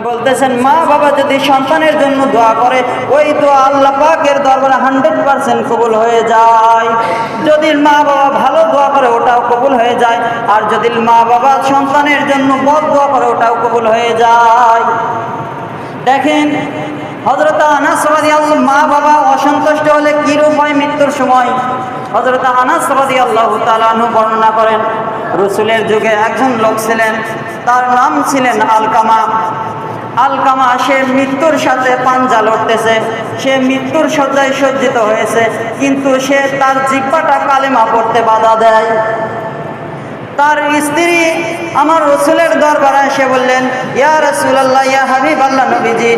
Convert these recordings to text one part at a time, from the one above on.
বলতেছেন মা বাবা যদি সন্তানের জন্য দোয়া করে ওই দোয়া আল্লাহ পাকের দরবারে 100% কবুল হয়ে যায়। যদি মা বাবা ভালো দোয়া করে ওটাও কবুল হয়ে যায়, আর যদি মা বাবা সন্তানের জন্য বদ দোয়া করে ওটাও কবুল হয়ে যায়। দেখেন হযরত আনাস রাদিয়াল্লাহু, মা বাবা অসন্তুষ্ট হলে কি রূপ হয় মৃত্যুর সময়। হযরত আনাস রাদিয়াল্লাহু তাআলা আনহু বর্ণনা করেন, রাসূলের যুগে একজন লোক ছিলেন, তার নাম ছিলেন আলকামা। আলকামা সে মৃত্যুর সাথে পাঞ্জা লড়তেছে, সে মৃত্যুর শয্যায় সজ্জিত হয়েছে, কিন্তু সে তার জিহ্বাটা কালেমা পড়তে বাধা দেয়। তার স্ত্রী আমার রাসূলের দরবারে এসে বললেন, ইয়া রাসূলুল্লাহ, ইয়া হাবিবাল্লাহ, নবীজি,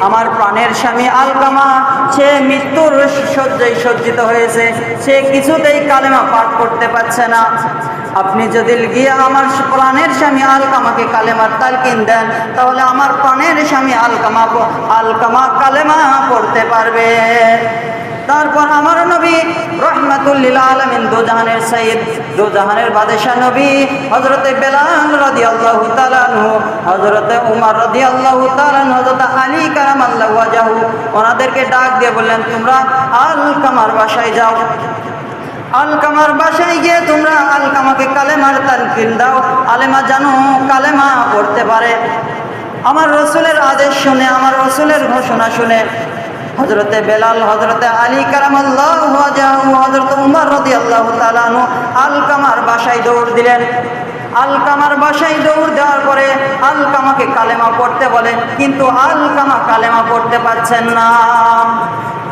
আমার প্রাণের স্বামী আলকামা সে মৃত্যুর শয্যায় সজ্জিত হয়েছে, সে কিছুতেই কালেমা পাঠ করতে পারছে না। আপনি যদি গিয়ে আমার প্রাণের স্বামী আলকামাকে কালেমার তালকিন দেন, তাহলে আমার প্রাণের স্বামী আলকামা কালেমা পড়তে পারবে। তারপর আমার নবী রহমাতুল লিল আলামিন, দোজাহানের সাইয়্যিদ, দোজাহানের বাদশা নবী হযরতে বেলাল রাদিয়াল্লাহু তাআলা আনহু, হযরতে উমর রাদিয়াল্লাহু তাআলা আনহু, হযরত আলী কারামাল্লাহু ওয়াজহু, ওনাদেরকে ডাক দিয়ে বললেন, তোমরা আলকামার বাসায় যাও। আলকামার বাসায় গিয়ে তোমরা আলকামাকে কালেমার তালকিন দাও, আলেমা জানো কালেমা পড়তে পারে। আমার রাসূলের আদেশ শুনে, আমার রাসূলের ঘোষণা শুনে হযরতে বেলাল, হযরতে আলী কারামাল্লাহু ওয়াজহু, হযরত উমর রাদিয়াল্লাহু তাআলা আনহু আলকামার বাসায় দৌড় দিলেন। আলকামার বাসায় দৌড় দেওয়ার পরে আলকামাকে কালেমা পড়তে বলে, কিন্তু আলকামা কালেমা পড়তে পারছেন না।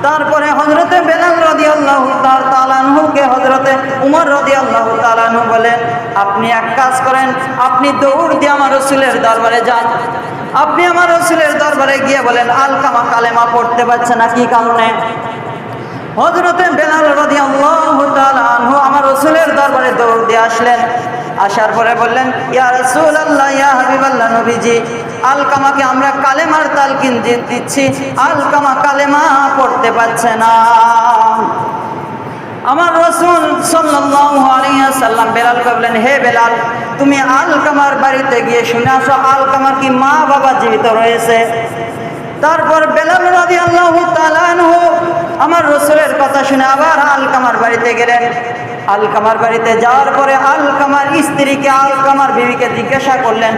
তারপরে হযরতে বেলাল রাদিয়াল্লাহু তাআলা আনহুকে হযরতে উমর রাদিয়াল্লাহু তাআলা আনহু বলেন, আপনি এক কাজ করেন, আপনি দৌড় দিয়ে আমার রাসূলের দরবারে যান। আপনি আমার রাসূলের দরবারে গিয়ে বলেন আলকামা কালেমা পড়তে পারছে না, কি কারণে। হযরতে বেলাল রাদিয়াল্লাহু তাআলা আনহু আমার রাসূলের দরবারে দৌড় দিয়ে আসলেন। আসার পরে বললেন, ইয়া রাসূলুল্লাহ, ইয়া হাবিবাল্লাহ, নবীজি, আলকামাকে আমরা কালেমার তালকিন দিচ্ছি, আলকামা কালেমা পড়তে পারছে না। আমার রাসূল সাল্লাল্লাহু আলাইহি ওয়াসাল্লাম বেলালকে বললেন, হে বেলাল, তুমি আলকামার বাড়িতে গিয়ে শুনে আসো আলকামার কি মা বাবা জীবিত রয়েছে। তারপর বেলাল রাদিয়াল্লাহু তাআলা আনহু আমার রাসূলের কথা শুনে আবার আলকামার বাড়িতে গেলেন। আলকামার বাড়িতে যাওয়ার পরে আলকামার স্ত্রীকে, আলকামার বিবিকে জিজ্ঞাসা করলেন,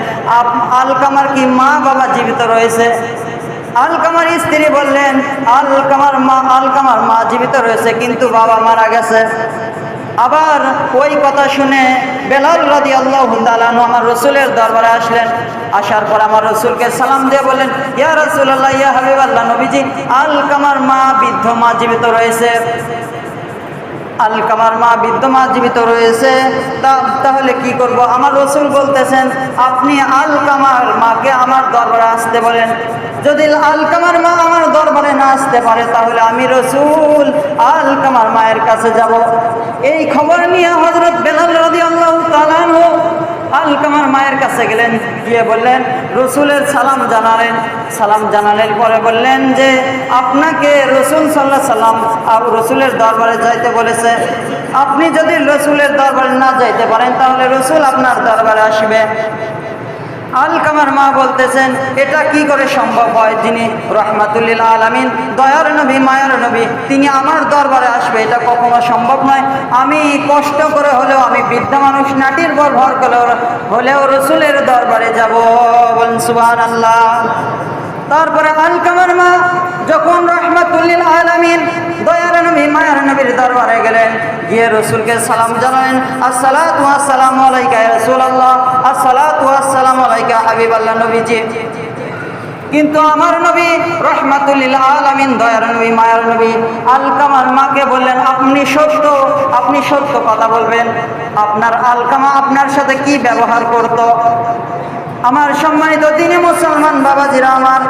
আলকামার কি মা বাবা জীবিত রয়েছে। আলকামার স্ত্রী বললেন, আলকামার মা জীবিত রয়েছে, কিন্তু বাবা মারা গেছে। আবার ওই কথা শুনে বেলাল রাদিয়াল্লাহু তাআলা আনহু আমার রাসূলের দরবারে আসলেন। আসার পর আমার রাসূলকে সালাম দিয়ে বললেন, ইয়া রাসূলুল্লাহ, ইয়া হাবিবাল্লাহ, নবীজি, আলকামার মা বৃদ্ধ মা জীবিত রয়েছে। আলকামার মা বৃদ্ধ মা জীবিত রয়েছে, তাহলে কি করব। আমার রাসূল বলতেছেন, আপনি আলকামার মাকে আমার দরবারে আসতে বলেন। যদি আলকামার মা আমার দরবারে না আসতে পারে, তাহলে আমি রাসূল আলকামার মায়ের কাছে যাব। এই খবর নিয়ে হযরত বেলাল রাদিয়াল্লাহু তাআলা আনহু আলকামার মায়ের কাছে গেলেন, গিয়ে বললেন, রাসূলের সালাম জানালেন। সালাম জানালেন পরে বললেন যে আপনাকে রাসূল সাল্লাল্লাহু আলাইহি সাল্লাম রাসূলের দরবারে যাইতে বলেছে। আপনি যদি রাসূলের দরবারে না যাইতে পারেন, তাহলে রাসূল আপনার দরবারে আসবে। আলকামার মা বলতেছেন, এটা কি করে সম্ভব হয়, যিনি রাহমাতুল লিল আলামিন, দয়ার নবী, মায়ার নবী, তিনি আমার দরবারে আসবে, এটা কখনো সম্ভব নয়। আমি কষ্ট করে হলেও, আমি বৃদ্ধা মানুষ, নাটির পর ভর করে হলেও রাসূলের দরবারে যাব। বলেন সুবহানাল্লাহ। তারপরে আলকামার মা যখন রাহমাতুল লিল আলামিন, দয়ার নবী, মায়ার নবীর দরবারে গেলেন, গিয়ে রাসূলকে সালাম জানালেন, আসসালাতু ওয়াসসালামু আলাইকা ইয়া রাসূলুল্লাহ, আসসালাতু ওয়াসসালামু আলাইকা হাবিবাল্লাহ, নবীজি। কিন্তু আমার নবী রাহমাতুল লিল আলামিন, দয়ার নবী, মায়ার নবী আলকামার মাকে বললেন, আপনি সত্য কথা বলবেন। আপনার আলকামা আপনার সাথে কি ব্যবহার করত। আমার সম্মানিত দিনী মুসলমান বাবাজিরা, আমার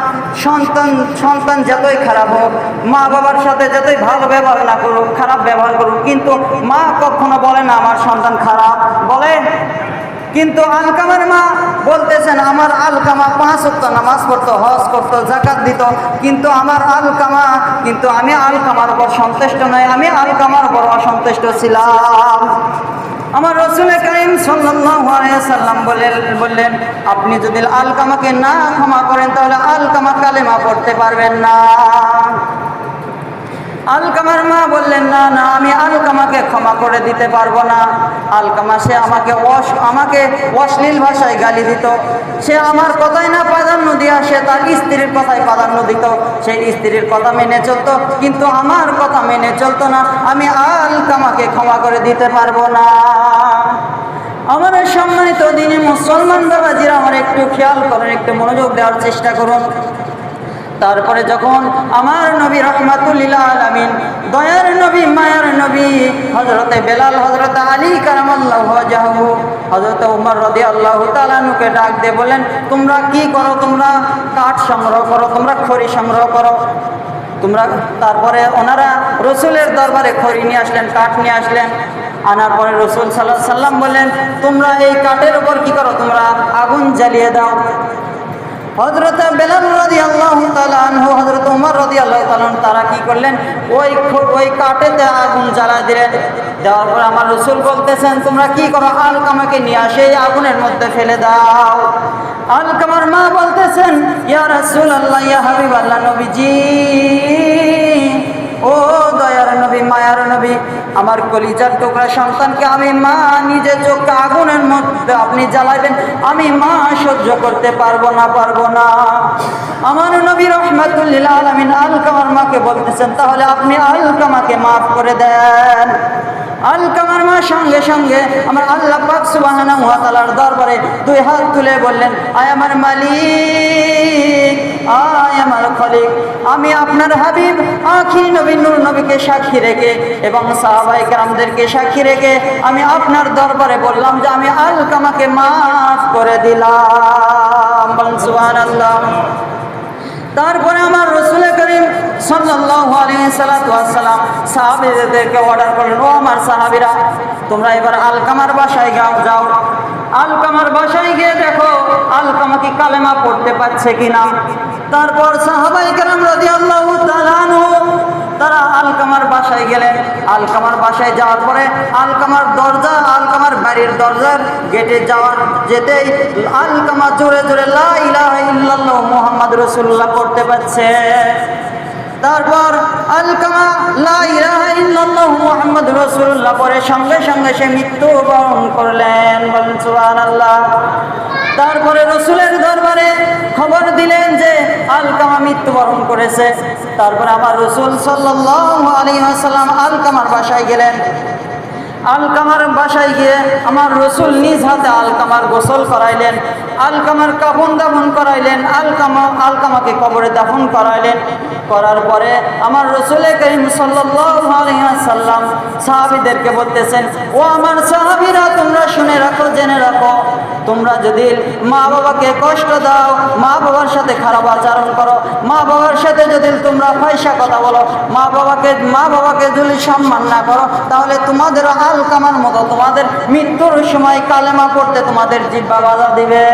সন্তান যতই খারাপ হোক, মা বাবার সাথে যতই ভালো ব্যবহার না করুক, খারাপ ব্যবহার করুক, কিন্তু মা কখনো বলে না আমার সন্তান খারাপ, বলে। কিন্তু আলকামার মা বলতেছেন, আমার আলকামা 5 ওয়াক্ত নামাজ পড়তো, হজ করতো, যাকাত দিত, কিন্তু আমি আলকামার উপর সন্তুষ্ট নই, আমি আলকামার উপর অসন্তুষ্ট ছিলাম। আমার রাসূল কারীম সাল্লাল্লাহু আলাইহি ওয়াসাল্লাম বললেন আপনি যদি আলকামাকে না ক্ষমা করেন তাহলে আলকামা কালেমা পড়তে পারবেন না। আলকামার মা বললেন না না, আমি আলকামাকে ক্ষমা করে দিতে পারবো না। আলকামা সে আমাকে অশ্লীল ভাষায় গালি দিত, সে আমার কথাই না প্রাধান্য দিয়া সে তার স্ত্রীর কথায় প্রাধান্য দিত, সেই স্ত্রীর কথা মেনে চলতো কিন্তু আমার কথা মেনে চলতো না। আমি আলকামাকে ক্ষমা করে দিতে পারবো না। আমার সম্মানিত দিনে মুসলমান বাবাজিরা, আমার একটু খেয়াল করেন, একটু মনোযোগ দেওয়ার চেষ্টা করুন। তারপরে যখন আমার নবী রাহমাতুল লিল আলামিন, দয়ার নবী, মায়ার নবী হযরতে বেলাল, হযরতে আলী কারামাল্লাহু ওয়াজহু, হযরতে ওমর রাদিয়াল্লাহু তাআলা আনহুকে ডাক দিয়ে বলেন তোমরা কি করো? তোমরা কাঠ সংগ্রহ করো, তোমরা খড়ি সংগ্রহ করো। তারপরে ওনারা রসুলের দরবারে খড়ি নিয়ে আসলেন, কাঠ নিয়ে আসলেন। আনার পরে রসুল সাল্লাল্লাহু আলাইহি সাল্লাম বললেন তোমরা এই কাঠের উপর কি করো? তোমরা আগুন জ্বালিয়ে দাও। হযরত বেলাল রাদিয়াল্লাহু তাআলা আনহু, হযরত ওমর রাদিয়াল্লাহু তাআলা আনহু তারা কি করলেন? ওই কাঠেতে আগুন জ্বালা দিলেন। দেওয়ার পর আমার রাসূল বলতেছেন তোমরা কি করো? আলকামাকে নিয়ে আসে এই আগুনের মধ্যে ফেলে দাও। আলকামার মা বলতেছেন ইয়া রাসূলুল্লাহ, ইয়া হাবিবাল্লাহ, নবীজি, ও দয়ার নবী, মায়ার নবী, আমার কলিজার টুকরা সন্তানকে আমি মা নিজে চোখে আগুনের মধ্যে আপনি জ্বালাইবেন, আমি মা সহ্য করতে পারবো না। আমার নবী রাহমাতুল লিল আলামিন আলকামার মাকে বলতেছেন তাহলে আপনি আলকামাকে মাফ করে দেন। আলকামার মা সঙ্গে সঙ্গে আমার আল্লাহ পাক সুবহানাহু ওয়া তাআলার দরবারে দুই হাত তুলে বললেন আয় আমার মালিক, আয় আমার খালিক, আমি আপনার হাবিব আখির নবী নূর নবীকে সাক্ষী রেখে এবং সাহাবায়ে কেরামদেরকে সাক্ষী রেখে আমি আপনার দরবারে বললাম যে আমি আলকামাকে মাফ করে দিলাম। সুবহানাল্লাহ। তারপরে আমার রাসূল করিম সাল্লাল্লাহু আলাইহি ওয়াসাল্লাম সাহাবীদেরকে অর্ডার করলেন ও আমার সাহাবীরা তোমরা এবার আলকামার বাসায় যাও। আলকামার বাসায় গিয়ে দেখো আলকামা কি কালেমা পড়তে পারছে কিনা। তারপর সাহাবায়ে কেরাম রাদিয়াল্লাহু তাআলা আনহু তারা আলকামার বাসায় গেলেন। আলকামার বাসায় যাওয়ার পরে আলকামার বাড়ির দরজার গেটে যেতেই আলকামা জোরে জোরে লা ইলাহা ইল্লাল্লাহ মুহাম্মাদুর রাসূলুল্লাহ পড়তে পারছে। তারপর আলকামা লা ইলাহা ইল্লাল্লাহ মুহাম্মাদুর রাসূলুল্লাহ পরে সঙ্গে সঙ্গে সে মৃত্যুবরণ করলেন। বলেন সুবহানাল্লাহ। তারপরে রসুলের দরবারে খবর দিলেন যে আলকামা মৃত্যুবরণ করেছে। তারপরে আমার রসুল সাল্লাল্লাহু আলাইহি ওয়াসাল্লাম আলকামার বাসায় গেলেন। আলকামার বাসায় গিয়ে আমার রসুল নিজ হাতে আলকামার গোসল করাইলেন, আলকামার কাফন দাফন করাইলেন, আলকামাকে কবরে দাফন করাইলেন। করার পরে আমার রাসূল করিম সাল্লাল্লাহু আলাইহি ওয়াসাল্লাম সাহাবীদেরকে বলতেছেন ও আমার সাহাবীরা তোমরা শুনে রাখো, জেনে রাখো, তোমরা যদি মা বাবাকে কষ্ট দাও, মা বাবার সাথে খারাপ আচরণ করো, মা বাবার সাথে যদি তোমরা পয়সা কথা বলো, মা বাবাকে যদি সম্মান না করো, তাহলে তোমাদের আলকামার মতো তোমাদের মৃত্যুর সময় কালেমা পড়তে তোমাদের জিহ্বা বাধা দিবে।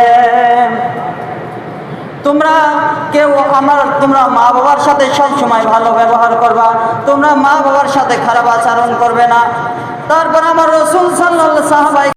তোমরা মা বাবার সাথে সব সময় ভালো ব্যবহার করবা, তোমরা মা বাবার সাথে খারাপ আচরণ করবে না। তারপর আমার রাসূল সাল্লাল্লাহু আলাইহি ওয়াসাল্লাম